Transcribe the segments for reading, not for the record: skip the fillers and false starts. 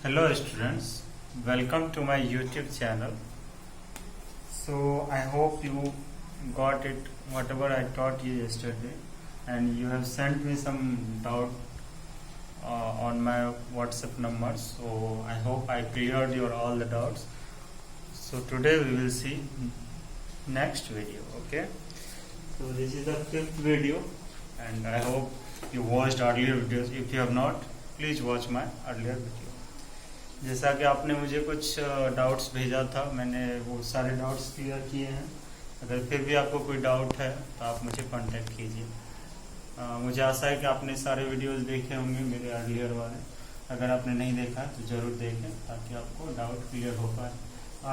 Hello students, welcome to my YouTube channel. So I hope you got it whatever I taught you yesterday, and you have sent me some doubt on my WhatsApp number. So I hope I cleared your all the doubts. So today we will see next video. Okay, so this is the fifth video, and I hope you watched earlier videos. If you have not, please watch my earlier video. जैसा कि आपने मुझे कुछ doubts भेजा था, मैंने वो सारे डाउट्स क्लियर किए हैं। अगर फिर भी आपको कोई डाउट है तो आप मुझे कांटेक्ट कीजिए। मुझे आशा है कि आपने सारे वीडियोस देखे होंगे मेरे अर्लियर वाले। अगर आपने नहीं देखा तो ज़रूर देखें ताकि आपको डाउट क्लियर हो पाए।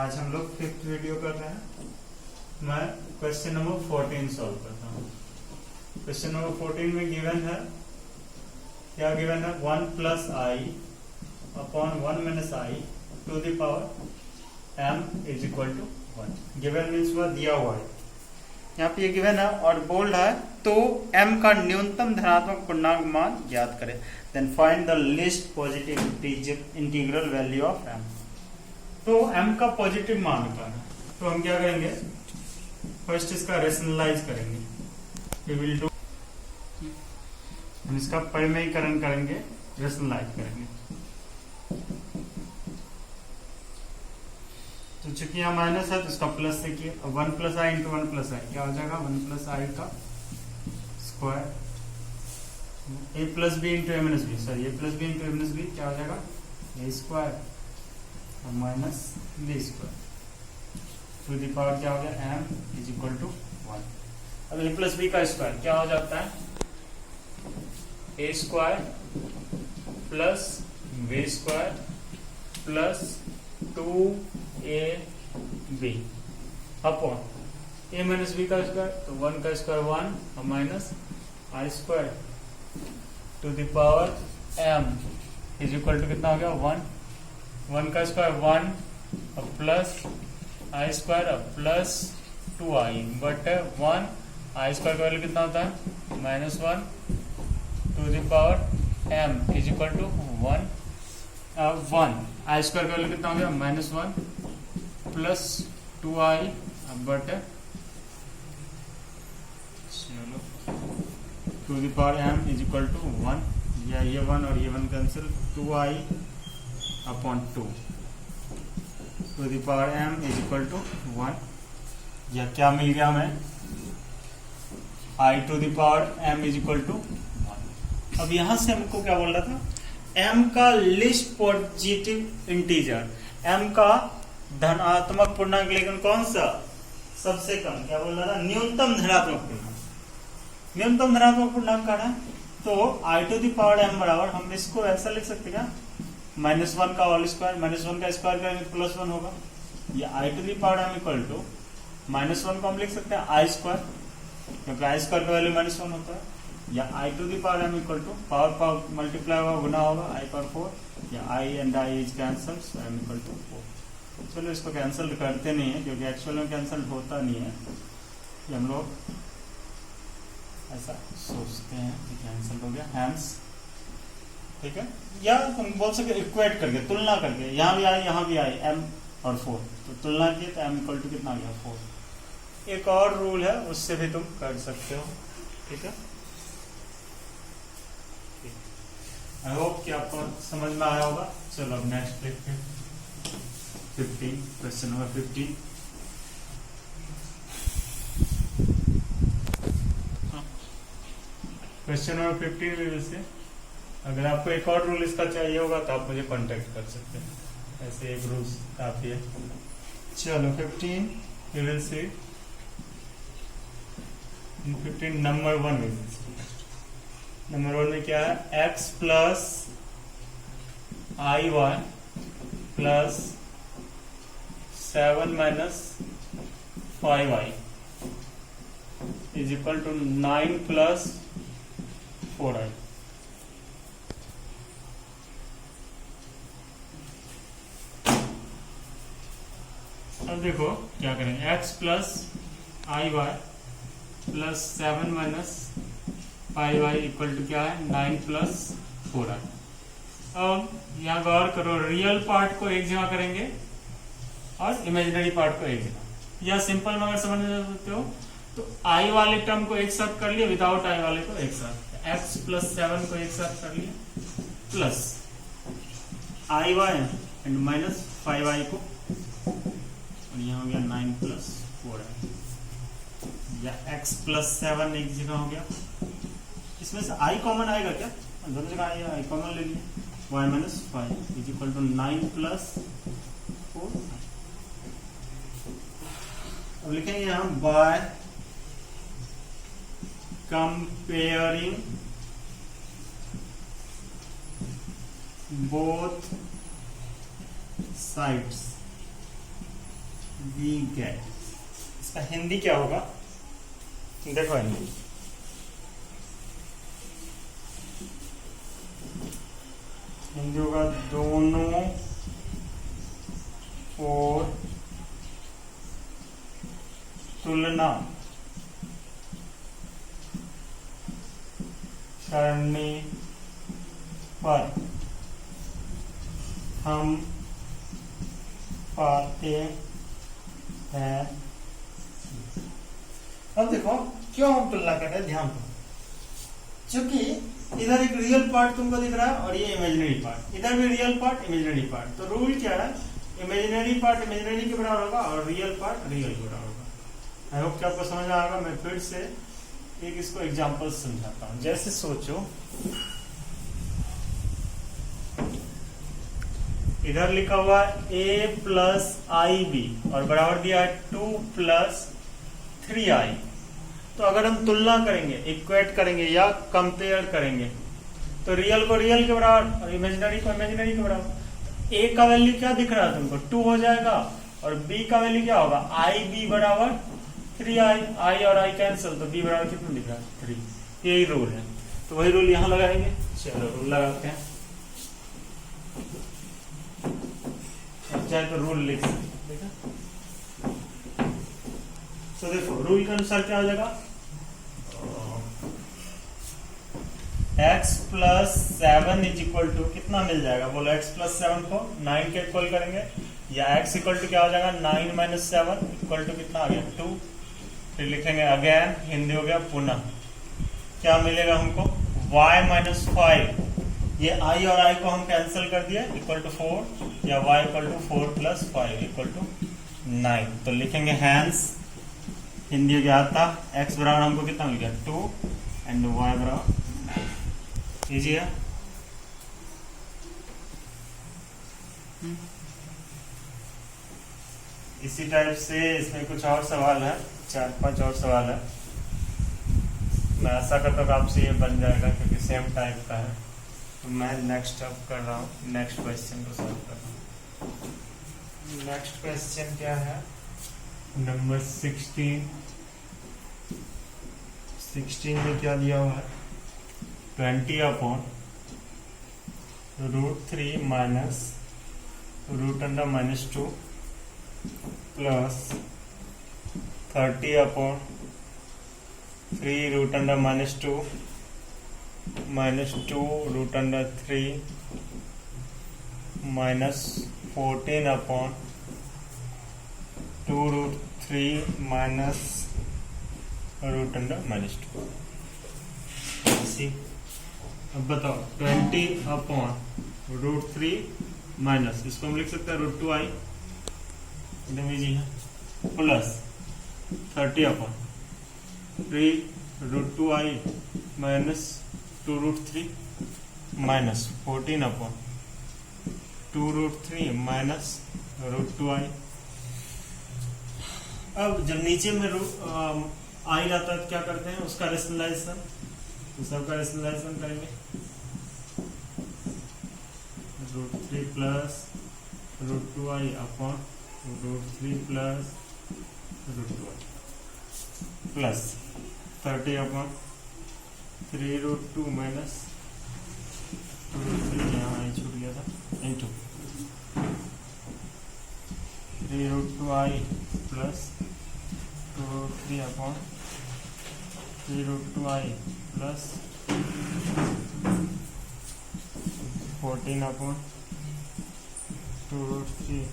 आज हम लोग फिफ्थ वीडियो कर रहे हैं। मैं क्वेश्चन नंबर 14 सॉल्व करता हूँ। क्वेश्चन नंबर 14 में गिवन है, क्या गिवन है? 1 plus i upon 1 minus i to the power m is equal to 1। Given means वह दिया हुआ है, यहाँ पे ये गिवन है और बोल्ड है। तो m का न्यूनतम धनात्मक पूर्णांक मान ज्ञात करें। Then find the least positive integral value of m। तो m का पॉजिटिव मान का है, तो हम क्या करेंगे? फर्स्ट इसका रेशनलाइज करेंगे। वी विल डू, हम इसका परिमेयीकरण करेंगे, रेशनलाइज करेंगे। तो चूंकि यहाँ माइनस है तो इसका प्लस से किया। 1 plus i into 1 plus i क्या हो जाएगा? 1 प्लस आई का square. A plus b into a minus b, sorry a plus b into a minus b क्या हो जाएगा? ए स्क्वायर और minus b square to the power क्या हो गया? m is equal to 1। अब ए प्लस बी का square क्या हो जाता है? A square plus b square plus 2ab upon a minus b का स्क्वायर, तो 1 का स्क्वायर 1 और minus i square to the power m is equal to कितना हो गया? 1 का स्क्वायर 1 और प्लस आई स्क्वायर और plus 2i but 1 i square का वैल्यू कितना होता है? -1 to the power m is equal to 1 i square का वैल्यू कितना हो गया? -1 plus 2i but to the power m is equal to 1। या ये 1 और ये 1 cancel, 2i upon 2 to the power m is equal to 1। या क्या मिल गया हमें? i to the power m is equal to 1। अब यहां से हमको क्या बोल रहा था? m का लिस्ट पॉजिटिव इंटीजर, m का धनात्मक पूर्णांक, लेकिन कौन सा? सबसे कम। क्या बोल रहा था? न्यूनतम धनात्मक पूर्णांक। न्यूनतम धनात्मक पूर्णांक का है तो i to the power m बराबर, हम इसको ऐसा लिख सकते क्या? -1 का होल स्क्वायर, -1 का स्क्वायर करेंगे तो +1 होगा। ये i to the power m equal to -1 को हम लिख सकते हैं आई स्क्वायर, क्योंकि आई स्क्वायर का वैल्यू -1 होता है। या i to the power m equal to power multiply होगा, गुना होगा, i पावर 4। या i and i is cancel, so m equal to 4। चलो इसको कैंसिल करते नहीं है क्योंकि एक्चुअल में कैंसिल होता नहीं है, कि हम लोग ऐसा सोचते हैं कि कैंसिल हो गया, हैंस। ठीक है, या हम बोल सकते इक्वेट करके, तुलना करके, यहाँ भी आई यहाँ भी आई, m और 4, तो तुलना किए तो m इक्वल टू कितना आ गया? 4। एक और रूल है, उससे भी तुम कर सकते हो। ठीक है, आई होप कि आपको समझ में आया होगा। चलो अब नेक्स्ट देखते हैं। 15, क्वेश्चन नंबर 15। क्वेश्चन नंबर 15 में से अगर आपको एक और रूल इसका चाहिए होगा तो आप मुझे कांटेक्ट कर सकते हैं। ऐसे एक रूल काफी है। चलो 15 we will see। 15 नंबर 1 में, नंबर 1 में क्या है? x plus i1 plus 7 minus 5i is equal to 9 plus 4i। अब देखो क्या करेंगे? x plus i y plus 7 minus 5y equal to क्या है? 9 प्लस 4i। अब यहाँ गौर करो, रियल पार्ट को एक जगह करेंगे और इमेजिनरी पार्ट को एक जगह, या सिंपल में अगर समझना चाहते हो तो आई वाले टर्म को एक साथ कर लिया, विदाउट आई वाले को एक साथ, x प्लस 7 को एक साथ कर लिया, plus i y and minus 5i को, और यहाँ हो गया 9 प्लस 4i, या x प्लस 7 एक जगह हो गया। इसमें से i कॉमन आएगा क्या? दोनों जगह आई कॉमन ले लिया, y minus 5 is equal to 9 plus 4। अब लिखेंगे हम by comparing both sides we get, इसका हिंदी क्या होगा? देखो हिंदी होगा दोनों और तुलना करने पर हम पाते हैं। अब देखो क्यों हम तुलना कर रहे हैं, ध्यान दो, क्योंकि इधर एक रियल पार्ट तुमको दिख रहा है और ये इमेजिनरी पार्ट, इधर भी रियल पार्ट इमेजिनरी पार्ट, तो रूल क्या है, इमेजिनरी पार्ट इमेजिनरी के बराबर होगा और रियल पार्ट रियल के बराबर होगा। आई होप कि आपको समझ आ होगा। मैं फिर से एक इसको एग्जांपल समझाता हूँ। जैसे सोचो इधर लिखा हुआ है a प्लस आई बी और बराबर दिया है 2 प्लस 3i। तो अगर हम तुलना करेंगे, इक्वेट करेंगे या कंपेयर करेंगे, तो रियल को रियल के बराबर और इमेजिनरी को इमेजिनरी के बराबर। a का वैल्यू क्या दिख रहा है तुमको? 2 हो जाएगा, और b का वैल्यू क्या होगा? आई बी बराबर 3i, i और i कैंसिल, तो b बराबर कितना दिख रहा है? 3। यही रूल है, तो वही रूल यहाँ लगाएंगे। चलो रूल लगाते हैं, चाहे तो रूल लिख सकते हैं। तो देखो रूल के अनुसार क्या हो जाएगा, x plus 7 is equal to कितना मिल जाएगा? बोलो x प्लस 7 को 9 के इक्वल करेंगे, या x इक्वल टू क्या हो जाएगा? 9 माइनस 7 इक्वल टू कितना आ गया? 2। फिर लिखेंगे अगेन, हिंदी हो गया पुनः, क्या मिलेगा हमको? y माइनस 5, ये i और i को हम कैंसिल कर दिए, इक्वल टू 4, या y equal to 4 plus 5 equal to 9। तो लिखेंगे हैंस, हिंदी हो गया था, x बराबर हमको कितना मिल गया? 2 एंड y बराबर, इजी है। इसी टाइप से इसमें कुछ और सवाल है, 4-5 और सवाल है। मैं आशा करता हूँ आपसे ये बन जाएगा, क्योंकि सेम टाइप का है। तो मैं नेक्स्ट अब कर रहा हूँ, नेक्स्ट क्वेश्चन को सॉल्व कर रहा हूँ। नेक्स्ट क्वेश्चन क्या है? नंबर 16। 16 में क्या दिया हुआ है? 20 upon √3 minus √(-2) plus 30 upon 3√(-2) minus 2 √(3) minus 14 upon 2√3 minus √(-2). अब बताओ 20 अपॉन √3 माइनस, इसको हम लिख सकते हैं √2i, एकदम इजी है, plus 30 upon 3√2i minus 2√3 minus 14 upon 2√3 minus √2i। अब जब नीचे में आई रहता है तो क्या करते हैं? उसका रेशनलाइजेशन, तो सबका रेशनलाइजेशन करेंगे, √3 plus √2i upon √3 plus √2i plus 30 upon 3√2 minus 2√3, यहाँ छूट गया था, into 3√2i plus 2√3 upon 3√2i plus 14 upon 2√3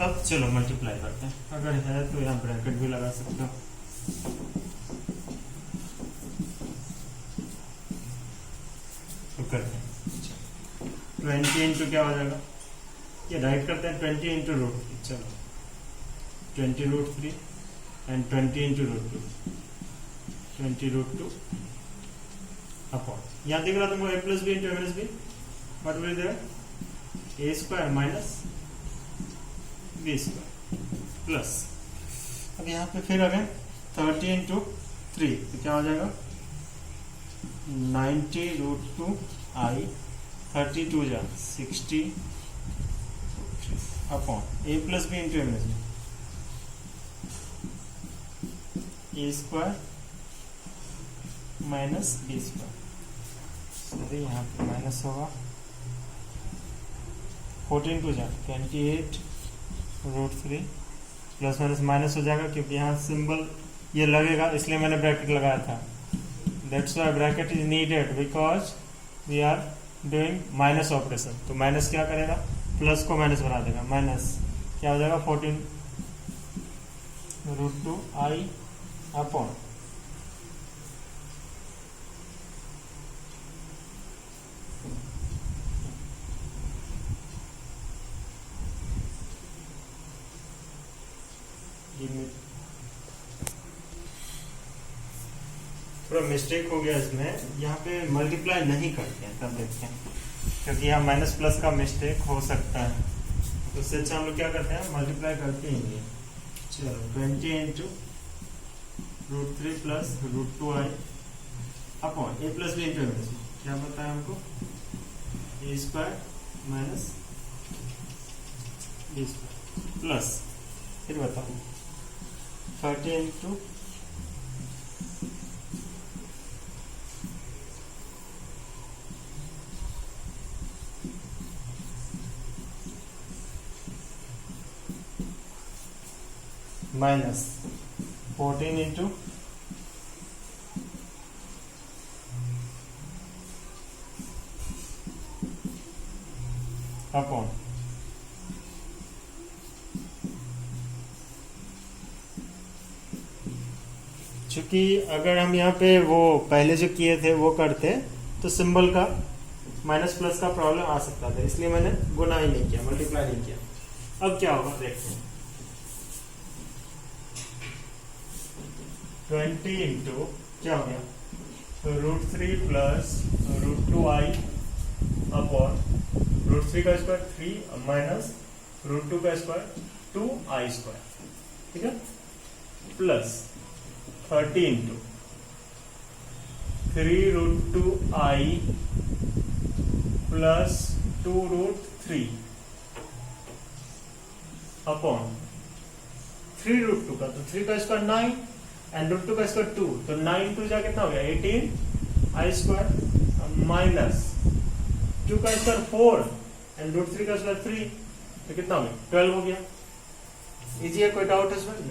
अब चलो मल्टीप्लाई करते हैं, अगर है तो यहाँ ब्रैकेट भी लगा सकते हो। तो करते हैं 20 इंटू क्या हो जाएगा, ये राइट करते हैं 20 इंटू √3, चलो 20√3 एंड 20 इंटू √2, 20√2 अपॉन, यहाँ दिख रहा तुमको a plus b into a minus b, what will there a square minus b square plus, अब यहाँ पे फिर अगेन 30 इंटू 3 तो क्या हो जाएगा 90√2i, 32 जा 60 upon a plus b into a minus b, a square minus b square, sorry यहाँ पे माइनस होगा, 14 टू जा 28√3 प्लस माइनस माइनस हो जाएगा, क्योंकि यहाँ सिंबल ये लगेगा इसलिए मैंने ब्रैकेट लगाया था। That's why bracket is needed because we are doing minus operation. तो माइनस क्या करेगा, प्लस को माइनस बना देगा, माइनस क्या हो जाएगा 14√2i अपॉन थोड़ा मिस्टेक हो गया इसमें, यहाँ पे मल्टीप्लाई नहीं करते हैं, तब देखते हैं, क्योंकि यहाँ माइनस प्लस का मिस्टेक हो सकता है, तो उससे अच्छा हम लोग क्या करते हैं मल्टीप्लाई करते ही नहीं। चलो 20 into √3 plus √2i upon a plus b into क्या बताया हमको, a square minus b square plus, फिर बताओ 30 इंटू माइनस 14 इंटू अपॉन चूंकि अगर हम यहाँ पे वो पहले जो किए थे वो करते तो सिंबल का माइनस प्लस का प्रॉब्लम आ सकता था, इसलिए मैंने गुना ही नहीं किया, मल्टीप्लाई नहीं किया। अब क्या होगा देखते हैं, 20 इंटू क्या हो गया √3 प्लस √2i अपॉन √3 का स्क्वायर 3 माइनस √2 का स्क्वायर 2i स्क्वायर, ठीक है, plus 30 into 3√2i plus 2√3 upon 3√2 का, तो 3 का स्क्वायर 9 एंड √2 का स्क्वायर 2, तो 9 टू जा कितना हो गया 18i स्क्वायर माइनस 2 का स्क्वायर 4 एंड √3 का स्क्वायर 3, तो कितना हो गया 12 हो गया। इजी है, कोई डाउट है इसमें नहीं।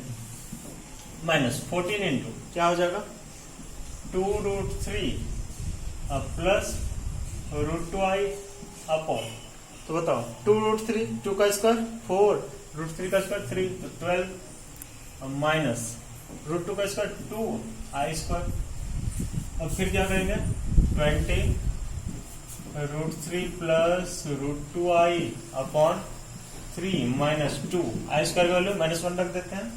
माइनस 14 इंटू क्या हो जाएगा 2√3 प्लस √2i अपॉन, तो बताओ 2√3 2 का स्क्वायर 4 √3 का स्क्वायर 3, तो 12 माइनस √2 का स्क्वायर 2i स्क्वायर, अब फिर क्या करेंगे 20 √3 plus √2i upon 3 minus 2 i square की वैल्यू -1 रख देते हैं,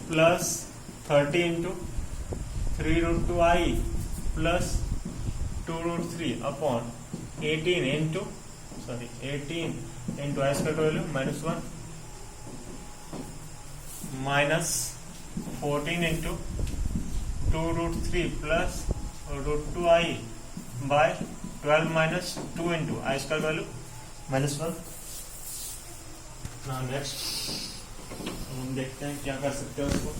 plus 30 into 3√2i plus 2√3 upon 18 into i square की value -1 minus 14 into 2√3 plus √2i by 12 minus 2 into i square value -1। Next हम देखते हैं क्या कर सकते हैं उसको,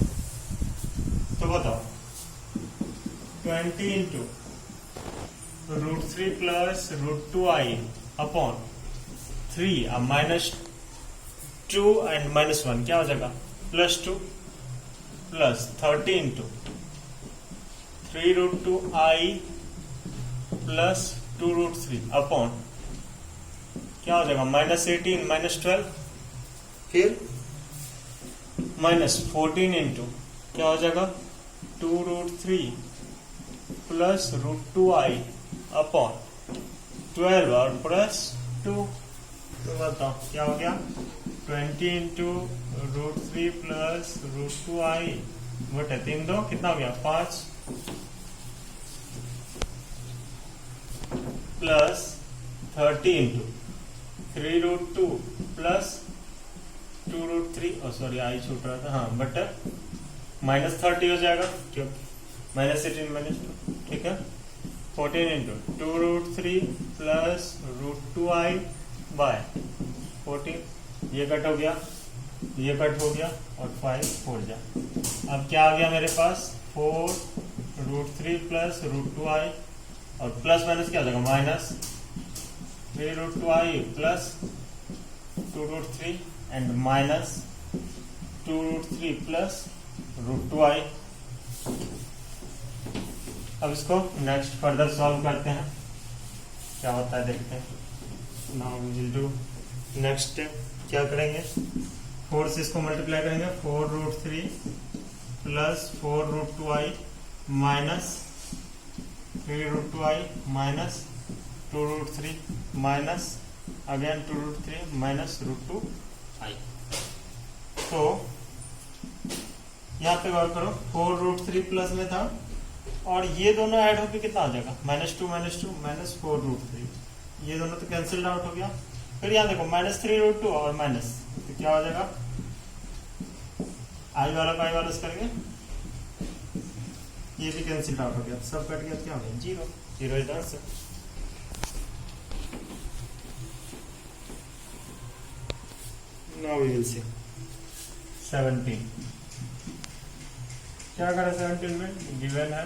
तो बताओ 20 इंटू √3 प्लस √2i अपॉन 3 अब -2 एंड -1 क्या हो जाएगा +2 plus 30 into 3√2i plus 2√3 upon क्या हो जाएगा -18 -12 फिर -14 इंटू क्या हो जाएगा 2√3 प्लस √2i अपॉन 12 और प्लस 2 तो बताओ क्या हो गया 20 इंटू √3 प्लस √2i बटे 3 दो कितना हो गया 5 plus 30 into 3√2 plus 2√3 sorry I छूट रहा था हाँ बट -30 हो जाएगा क्यों -18 -2 ठीक है 14 इंटू 2√3 प्लस √2i बाय 14 ये कट हो गया ये कट हो गया और 5 4 जा अब क्या आ गया मेरे पास 4√3 प्लस √2i और प्लस माइनस क्या हो जाएगा minus 3√2i plus 2√3 and minus 2√3 plus √2i। अब इसको नेक्स्ट फर्दर सॉल्व करते हैं क्या होता है देखते हैं। Now we will do next step क्या करेंगे 4 से इसको मल्टीप्लाई करेंगे 4√3 plus 4√2i minus 3√2i minus 2√3 minus again 2√3 minus √2i। तो यहाँ पे गौर करो 4√3 प्लस में था और ये दोनों ऐड होकर कितना हो जाएगा -2 माइनस 4√3 ये दोनों तो कैंसिल्ड आउट हो गया। फिर यहाँ देखो -3√2 और माइनस तो क्या हो जाएगा आई वाला का आई वाला करेंगे ये भी कैंसिल आउट हो गया सब कट गया क्या हो गया 0 0 is answer. Now we will see 17 क्या करें 17 में गिवन है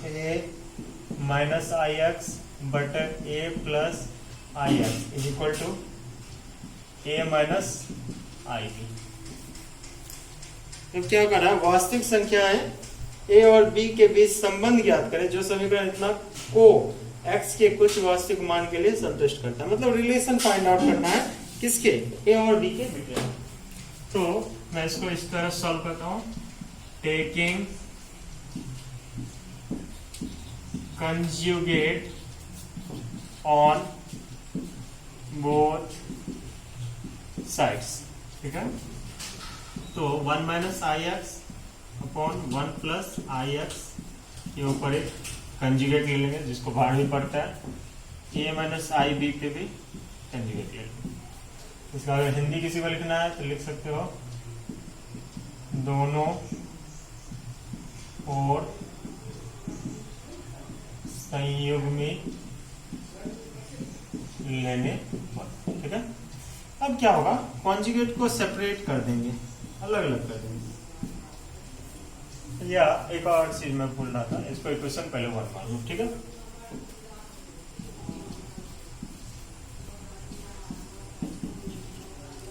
a माइनस आई एक्स बटे a plus i x is equal to a minus i b. तो क्या करा वास्तविक संख्या है a और b के बीच संबंध ज्ञात करें जो समीकरण इतना को x के कुछ वास्तविक मान के लिए संतुष्ट करता है मतलब रिलेशन फाइंड आउट करना है किसके a और b के बीच। तो मैं इसको इस तरह सॉल्व करता हूं taking conjugate on both sides ठीक है। तो 1 minus i x upon 1 plus i x के ऊपर एक कंजुगेट ले लेंगे जिसको बाहर भी पड़ता है a माइनस आई बी पे भी कंजुगेट ले लेंगे। इसका अगर हिंदी किसी को लिखना है तो लिख सकते हो दोनों और संयुग्मी लेने पर ठीक है। अब क्या होगा कॉन्जुगेट को सेपरेट कर देंगे अलग अलग कर देंगे या एक और चीज मैं भूल रहा था इसको इक्वेशन पहले 1 मान लो ठीक है।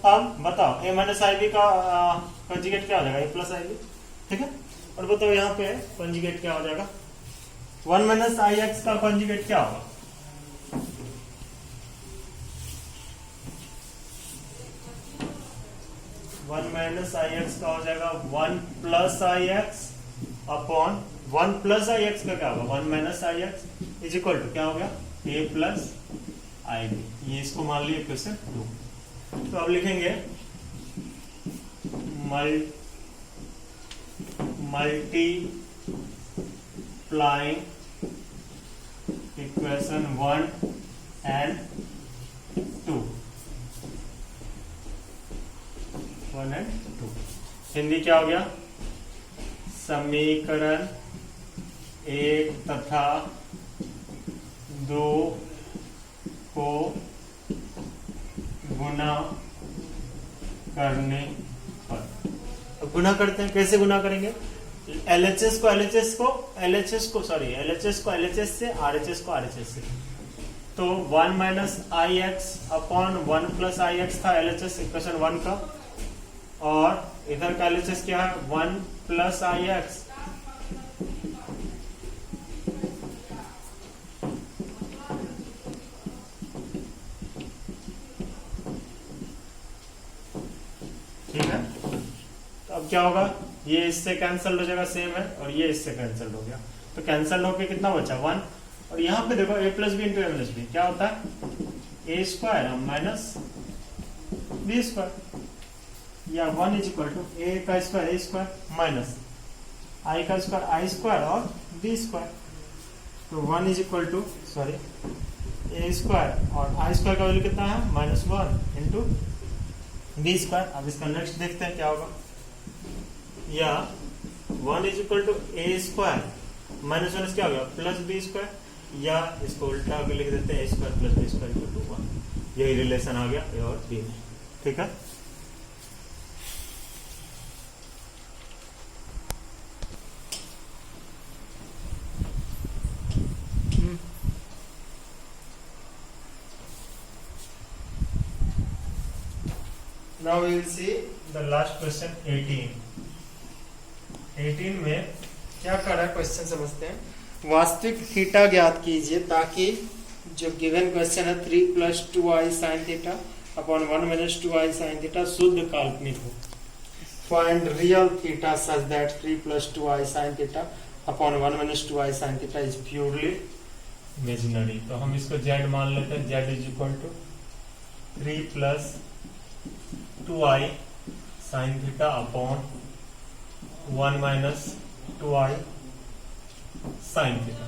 अब बताओ a माइनस आई बी का कंजुगेट क्या हो जाएगा a प्लस आई बी ठीक है। और बताओ यहाँ पे कंजुगेट क्या हो जाएगा 1 माइनस आई एक्स का कंजुगेट क्या होगा 1 माइनस आई एक्स का हो जाएगा 1 plus i x upon 1 plus i x का क्या होगा 1 minus i x is equal to क्या हो गया a प्लस आई बी। ये इसको मान लिया क्वेश्चन 2। तो अब लिखेंगे multiplying equation 1 and 2 1 and 2 Hindi क्या हो गया समीकरण 1 तथा 2 को गुना करने पर। तो गुना करते हैं कैसे गुना करेंगे LHS को LHS से RHS को RHS से तो 1 minus i x upon 1 plus i x था एलएचएस इक्वेशन 1 का, और इधर का एलएचएस क्या है 1 प्लस आई एक्स ठीक है। तो अब क्या होगा, ये इससे कैंसल हो जाएगा सेम है, और ये इससे कैंसल हो गया, तो कैंसल होके कितना बचा 1, और यहाँ पे देखो a plus b into a minus b क्या होता है a square minus b square, या 1 इज इक्वल टू ए का square a square minus i का स्क्वायर आई स्क्वायर और बी स्क्वायर। तो 1 is equal to sorry a square और i square का वैल्यू कितना है -1 इंटू बी स्क्वायर। अब इसका नेक्स्ट देखते हैं क्या होगा, या 1 is equal to a square -1 क्या हो गया प्लस बी स्क्वायर, या इसको उल्टा आगे लिख देते हैं a square plus b square equal to 1। यही रिलेशन आ गया ए और बी में, ठीक है। Now we will see the last question 18 में क्या कर रहा है क्वेश्चन समझते हैं। वास्तविक थीटा ज्ञात कीजिए ताकि जो गिवन क्वेश्चन है 3 + 2i sin theta upon 1 - 2i sin theta शुद्ध काल्पनिक हो। Find real theta such that 3 + 2i sin theta upon 1 - 2i sin theta is purely imaginary. तो हम इसको z मान लेते हैं, z is equal to 3 + 2i sin theta upon 1 - 2i sin theta.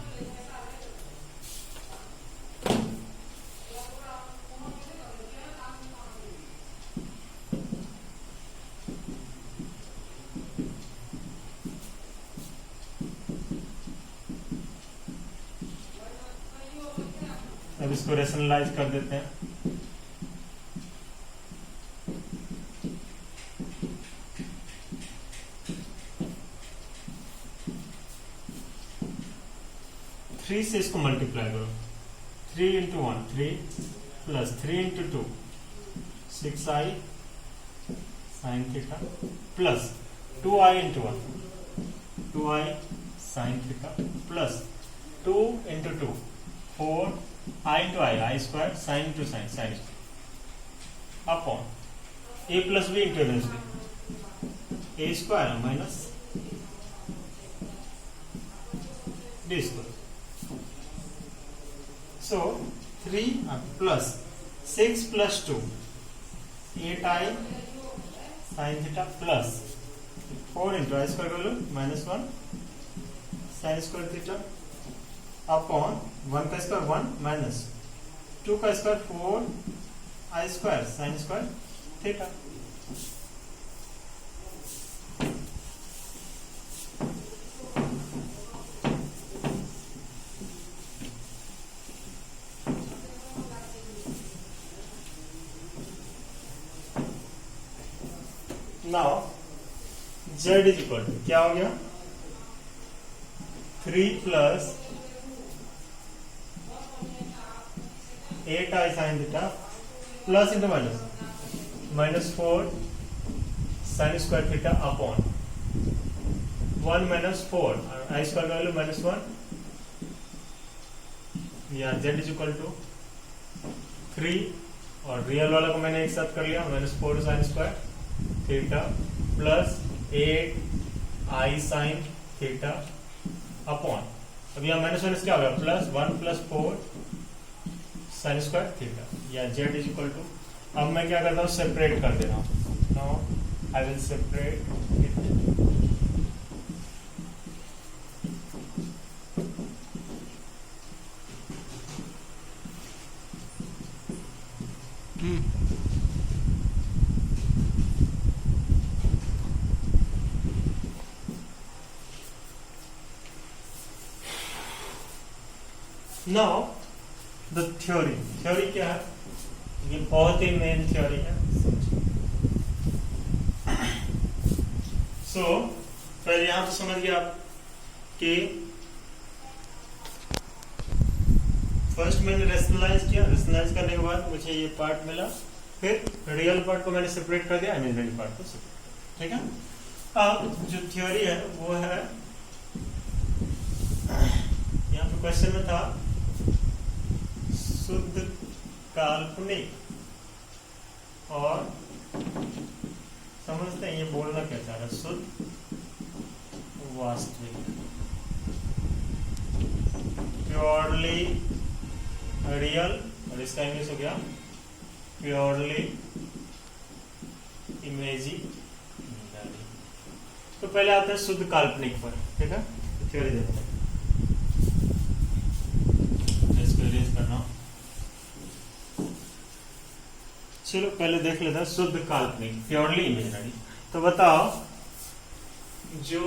अब इसको रेशनलाइज कर देते हैं। थ्री से इसको मल्टीप्लाई करो, 3 × 1 3 plus 3 × 2 6i sin theta plus 2i × 1 2i sin theta plus 2 × 2 4i × i square sin × sin sin upon a plus b × minus b a square minus b square. So 3 plus 6 plus 2 8i sin theta plus 4 into i square value -1 sin square theta upon 1 का square 1 minus 2 का square 4 i square sin square theta। Now z is equal to क्या हो गया 3 + 8i sin theta plus into minus -4 sin square theta upon 1 - 4 i square का value -1, या z is equal to 3 और real वाला को मैंने एक साथ कर लिया -4 sin square theta plus 8i sin theta upon, अब यहाँ -1 क्या होगा +1 + 4 sin स्क्वायर थीटा, या z इज इक्वल टू, अब मैं क्या करता हूँ सेपरेट कर दे रहा हूँ। Now I will separate it. Now the theory क्या है, ये बहुत ही मेन थ्योरी है। सो पहले यहां तो समझ गया आप कि फर्स्ट मैंने रेशनलाइज किया, रेशनलाइज करने के बाद मुझे ये पार्ट मिला, फिर रियल पार्ट को मैंने सेपरेट कर दिया, इमेजिनरी पार्ट को सेपरेट, ठीक है। अब जो थ्योरी है वो है, यहाँ पे क्वेश्चन में था शुद्ध काल्पनिक और, समझते हैं ये बोलना क्या चाह रहा है, शुद्ध वास्तविक, प्योरली रियल, और इसका इंग्लिश हो गया प्योरली इमेजिनरी। तो पहले आते हैं शुद्ध काल्पनिक पर, ठीक है, थ्योरी देखते हैं, इसको इरेज करना। चलो पहले देख लेते हैं शुद्ध काल्पनिक, प्योरली इमेजिनरी। तो बताओ, जो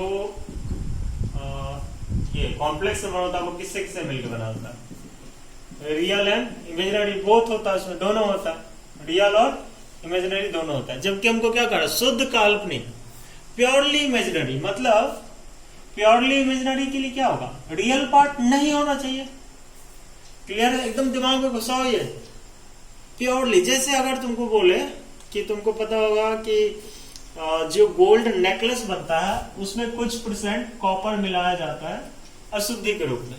ये कॉम्प्लेक्स नंबर होता है वो किससे किससे मिलकर बना होता है, रियल एंड इमेजिनरी बोथ होता है, उसमें दोनों होता है, रियल और इमेजिनरी दोनों होता है। जबकि हमको क्या करा, शुद्ध काल्पनिक प्योरली इमेजिनरी, मतलब प्योरली इमेजिनरी के लिए क्या होगा, रियल पार्ट नहीं होना चाहिए। क्लियर है, एकदम दिमाग में घुसाओ ये प्योरली। जैसे अगर तुमको बोले कि तुमको पता होगा कि जो गोल्ड नेकलेस बनता है उसमें कुछ % कॉपर मिलाया जाता है अशुद्धि के रूप में,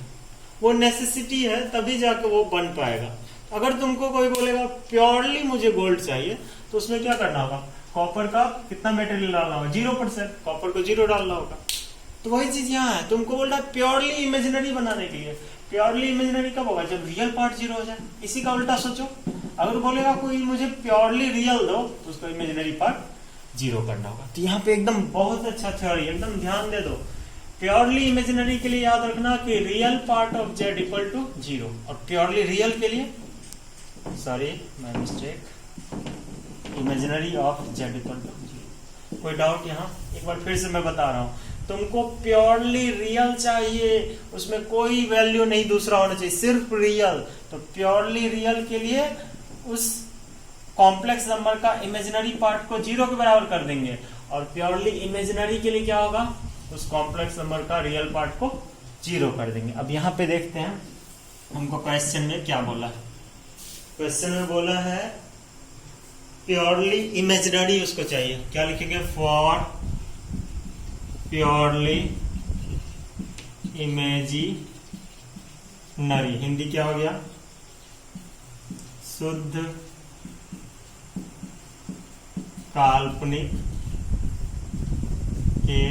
वो नेसेसिटी है तभी जाके वो बन पाएगा। अगर तुमको कोई बोलेगा प्योरली मुझे गोल्ड चाहिए, तो उसमें क्या करना होगा, कॉपर का कितना मटेरियल डालना होगा, 0%, कॉपर को 0 डालना होगा। तो वही चीज यहाँ है, तुमको बोल रहा है प्योरली इमेजिनरी बनाने के लिए। प्योरली इमेजिनरी कब होगा, जब रियल पार्ट 0 हो जाए। इसी का उल्टा सोचो, अगर बोलेगा कोई मुझे प्योरली रियल दो, तो उसको इमेजिनरी पार्ट 0 करना होगा। तो यहाँ पे एकदम बहुत अच्छा थ्योरी, एकदम ध्यान दे दो। प्योरली इमेजिनरी के लिए याद रखना कि real part of z equal to 0, और प्योरली रियल के लिए, sorry my mistake, imaginary of z equal to 0। कोई डाउट यहाँ? एक बार फिर से मैं बता रहा हूँ, तुमको प्योरली रियल चाहिए, उसमें कोई वैल्यू नहीं दूसरा होना चाहिए, सिर्फ रियल। तो प्योरली रियल के लिए उस कॉम्प्लेक्स नंबर का इमेजिनरी पार्ट को 0 के बराबर कर देंगे, और प्योरली इमेजिनरी के लिए क्या होगा, उस कॉम्प्लेक्स नंबर का रियल पार्ट को 0 कर देंगे। अब यहाँ पे देखते हैं हमको क्वेश्चन में क्या बोला है। क्वेश्चन में बोला है प्योरली इमेजिनरी उसको चाहिए, क्या लिखेंगे, फॉर प्योरली इमेजिनरी, हिंदी क्या हो गया, शुद्ध काल्पनिक के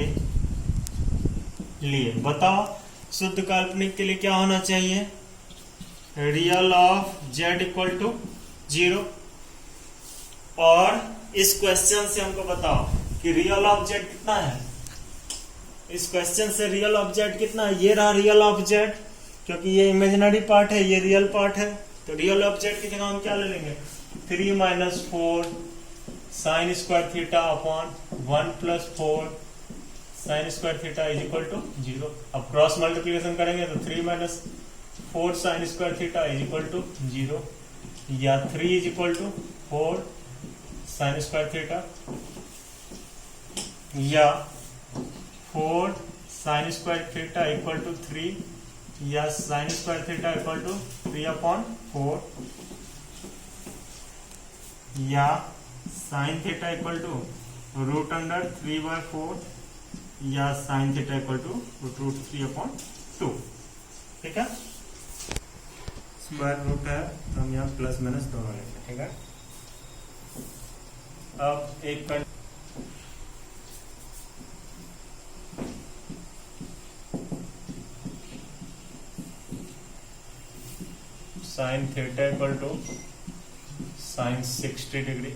लिए। बताओ शुद्ध काल्पनिक के लिए क्या होना चाहिए, real of z equal to 0। और इस क्वेश्चन से हमको बताओ कि रियल ऑफ z कितना है। इस क्वेश्चन से रियल ऑफ z कितना है, ये रहा रियल ऑफ z, क्योंकि ये इमेजिनरी पार्ट है, ये रियल पार्ट है। तो रियल ऑफ z की जगह हम क्या ले लेंगे, 3 - 4 sine square theta upon 1 + 4 sine square theta is equal to 0। अब क्रॉस मल्टीप्लिकेशन करेंगे तो 3 - 4 sine square theta is equal to 0, या 3 is equal to 4 sine square theta, या 4 sine square theta equal to 3, या sine square theta equal to 3/4, या sine theta equal to √3/4, या sine theta equal to √3/2। ठीक है, square root है तो हम यहाँ प्लस माइनस दोनों लेंगे। ठीक है, अब एक sine theta equal to sine 60 degree,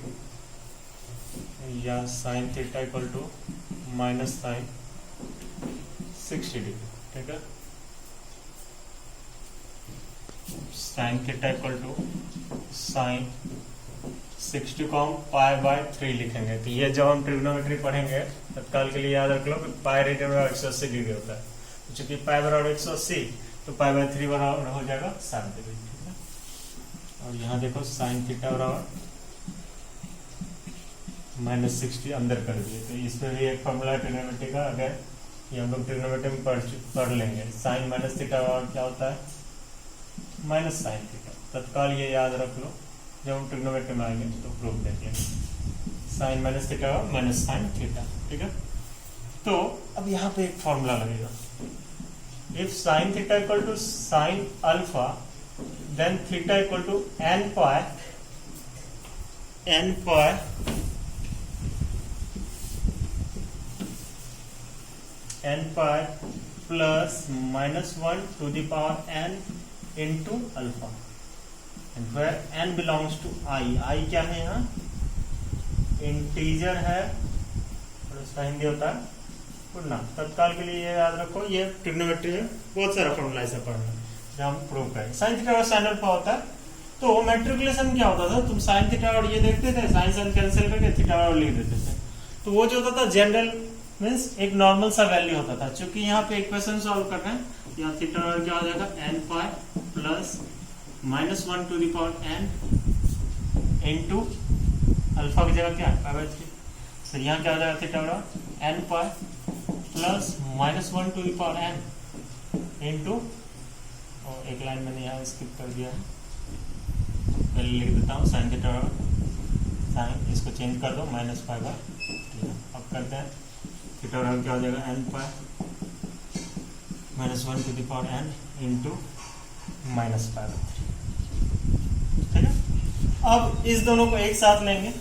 या sine theta equal to minus sine 60 degree. ठीक है, sine theta equal to sine 60 को हम π/3 लिखेंगे। तो ये जब हम ट्रिग्नोमेट्री पढ़ेंगे तत्काल के लिए याद रख लो कि पाई रेडियन बराबर 180 डिग्री होता है। तो चूंकि पाई बराबर 180 तो π/3 बराबर हो जाएगा 60 डिग्री। ठीक है, और यहाँ देखो साइन थीटा बराबर -60 अंदर कर दिए। तो इसमें भी एक फॉर्मूला ट्रिग्नोमेट्री का, अगर ये हम लोग ट्रिग्नोमेट्री में पढ़ लेंगे, साइन माइनस थीटा बराबर क्या होता है, माइनस साइन थीटा। तत्काल ये याद रख लो, जब हम ट्रिग्नोमेट्री में आएंगे तो प्रूफ देख लेंगे। साइन माइनस थीटा और माइनस साइन थीटा, ठीक है। तो अब यहाँ पे एक फॉर्मूला लगेगा, if sine theta equal to sine alpha then theta equal to n pi plus -1 to the power n into alpha, and where n belongs to i क्या है यहाँ, इंटीजर है और उसका हिंदी होता है पूर्णांक। तत्काल के लिए ये याद रखो, ये ट्रिग्नोमेट्री में बहुत सारा फॉर्मूला ऐसा पढ़ना जब हम प्रूव करें। साइन थीटा और साइन अल्फा होता है, तो मैट्रिकुलेशन क्या होता था, तुम साइन थीटा और ये देखते थे, साइन साइन कैंसिल करके थीटा और लिख देते थे। तो वो जो होता था जनरल मीन्स एक नॉर्मल सा वैल्यू होता था। चूंकि यहाँ पे इक्वेशन सॉल्व कर रहे हैं, यहाँ थीटा और क्या हो जाएगा n pi plus -1 to the power n into alpha की जगह क्या है पाई/3। तो यहाँ क्या हो जाएगा, थीटा और n pi plus -1 to the power n into, और एक लाइन मैंने यहाँ स्किप कर दिया है, पहले लिख देता हूँ साइन थीटा और साइन, इसको चेंज कर दो -पाई/3। अब करते हैं थीटा और क्या हो जाएगा n pi -1 to the power n into -पाई/3, ठीक है। अब इस दोनों को एक साथ लेंगे,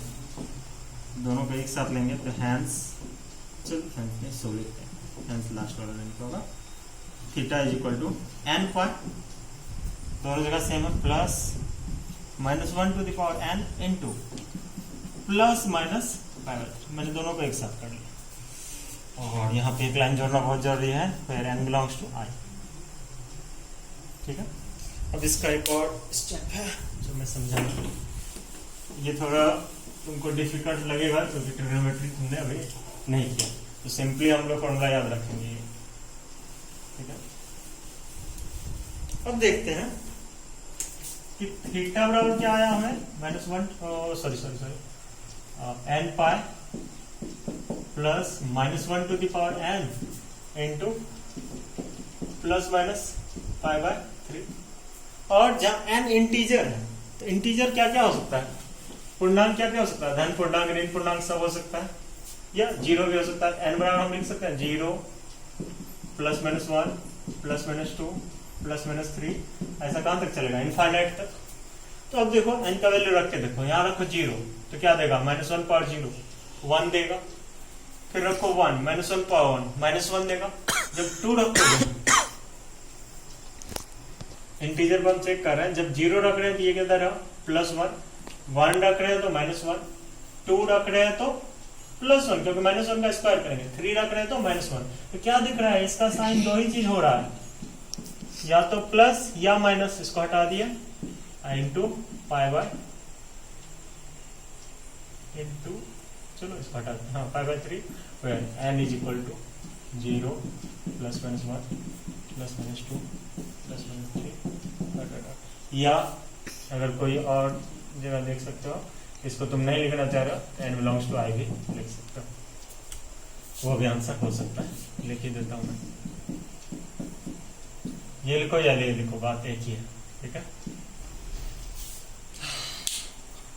दोनों को एक साथ लेंगे तो हैंस, चलो हैंस नहीं सो लेते हैं, हैंस लास्ट वाला लेने का होगा। Theta is equal to n pi, दोनों जगह सेम है, plus -1 to the power n into plus -पाई/3। मैंने दोनों को एक साथ कर लिया, और यहाँ पे एक लाइन जोड़ना बहुत जरूरी है, फिर n बिलोंग्स टू i, ठीक है। अब इसका एक और स्टेप है जो मैं समझाऊंगा, ये थोड़ा तुमको डिफिकल्ट लगेगा क्योंकि ट्रिग्नोमेट्री तुमने अभी नहीं किया, तो सिंपली हम लोग फॉर्मूला याद रखेंगे, ठीक है। अब देखते हैं कि थीटा बराबर क्या आया हमें, -1 n pi plus -1 to the power n into plus -पाई/3। और जहाँ n इंटीजर है तो इंटीजर क्या क्या हो सकता है, पूर्णांक क्या क्या हो सकता है, धन पूर्णांक ऋण पूर्णांक सब हो सकता है, या जीरो भी हो सकता है। n बराबर हम लिख सकते हैं 0 +-1 +-2 +-3, ऐसा कहां तक चलेगा, इनफाइनाइट तक। तो अब देखो n का वैल्यू रख के देखो, यहाँ रखो 0 तो क्या देगा, -1 पावर 0 1 देगा, फिर रखो 1 -1 पावर 1 -1 देगा। जब 2 रखोगे, इंटीजर पर हम चेक कर रहे हैं, जब 0 रख रहे हैं तो ये किधर है +1, 1 रख रहे हैं तो -1, 2 रख रहे हैं तो +1 क्योंकि -1 का स्क्वायर करेंगे, 3 रख रहे हैं तो -1। तो क्या दिख रहा है, इसका साइन दो ही चीज हो रहा है, या तो प्लस या माइनस, इसको हटा दिया इंटू पाई/, इंटू चलो इसको हटा दें, हाँ पाई/3, where n is equal to 0 +-1 +-2 +-3, या अगर कोई और जगह देख सकते हो, इसको तुम नहीं लिखना चाह रहे हो n बिलोंग्स टू i भी लिख सकते हो, वो भी आंसर हो सकता है। लिख ही देता हूँ मैं, ये लिखो या ये लिखो, बात एक ही है, ठीक है।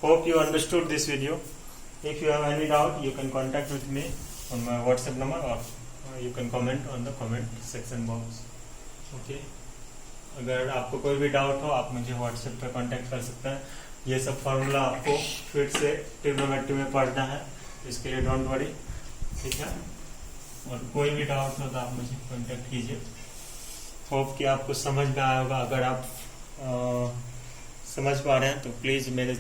Hope you understood this video. If you have any doubt, you can contact with me on my WhatsApp number, or you can comment on the comment section box. Okay. अगर आपको कोई भी डाउट हो, आप मुझे WhatsApp पे contact कर सकते हैं। ये सब फार्मूला आपको फिर से ट्रिग्नोमेट्री में पढ़ना है, इसके लिए डोंट वरी, ठीक है। और कोई भी डाउट हो तो आप मुझे कांटेक्ट कीजिए। होप कि आपको समझ में आया होगा। अगर आप समझ पा रहे हैं तो प्लीज़ मेरे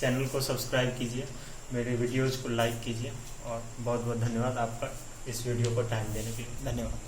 चैनल को सब्सक्राइब कीजिए, मेरे वीडियोज़ को लाइक कीजिए, और बहुत बहुत धन्यवाद आपका इस वीडियो को टाइम देने के लिए। धन्यवाद।